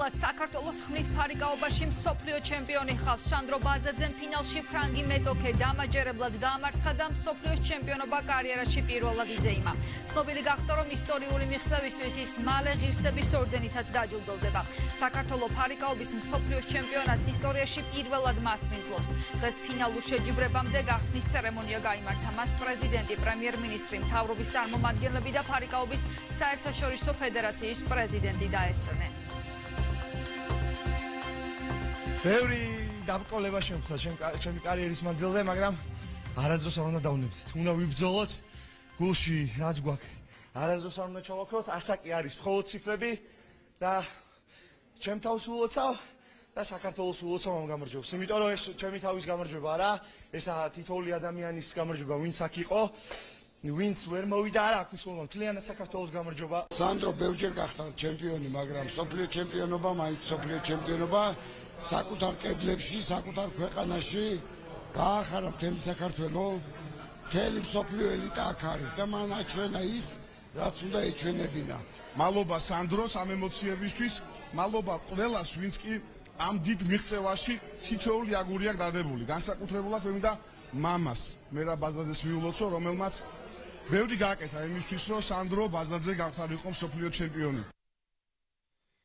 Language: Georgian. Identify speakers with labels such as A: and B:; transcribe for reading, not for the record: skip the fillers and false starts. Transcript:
A: პირველად საქართველოს ხმით ფარიკაობაში მსოფლიო ჩემპიონი ხავს. სანდრო ბაზაძემ ფინალში ფრანგი მეტოქე დამაჯერებლად დაამარცხა და მსოფლიოს ჩემპიონობა კარიერაში პირველად იზეიმა. ცნობილი გახდა, რომ ისტორიული მიღწევისთვის ის მალე ღირსების ორდენითაც დაჯილდოვდება. საქართველოს ფარიკაობის მსოფლიოს ჩემპიონატს ისტორიაში პირველად მას მისლობს. დღეს ფინალურ შეჯიბრებამდე გახსნის ცერემონია გაიმართა. მას პრეზიდენტი, პრემიერ-მინისტრი, მთავრობის წარმომადგენლები და ფარიკაობის საერთაშორისო ფედერაციის პრეზიდენტი დაესწრნენ.
B: ბევრი დაბრკოლება შემხდა ჩემი კარიერის მანძილზე, მაგრამ არასდროს არ უნდა დავნებდეთ. უნდა ვიბრძოლოთ გულში რაც გვაქვს. არასდროს არ უნდა ჩავაქროთ, ასაკი არის მხოლოდ ციფრები და ჩემ თავს ულოცავ და საქართველოს ულოცავ ამ გამარჯვებას. იმიტომ რომ ეს ჩემი თავის გამარჯვება არა, ესა თითოეული ადამიანის გამარჯვება, ვინც აქ იყო. ვინც ვერ მოვიდა არ აქვს მნიშვნელობა, მთლიანად საქართველოს გამარჯვება.
C: სანდრო ბევრჯერ გახდა ჩემპიონი, მაგრამ მსოფლიო ჩემპიონობა, მაინც მსოფლიო ჩემპიონობა საკუთარ კედლებში, საკუთარ ქვეყანაში გაახარა მთელი საქართველო, მთელი მსოფლიო ელიტა აქ არის და მან აჩვენა ის, რაც უნდა ეჩვენებინა.
D: მადლობა სანდროს ამ ემოციებისთვის, მადლობა ყველას, ვინც კი ამ დიდ მიღწევაში თითოეული აგური აქვს დადებული. განსაკუთრებულად მე მინდა მამას, მერაბ ბაზაძეს მიულოცო, რომელმაც ბევრი გააკეთა იმისთვის, რომ სანდრო ბაზაძე გამხდარიყო მსოფლიო ჩემპიონი.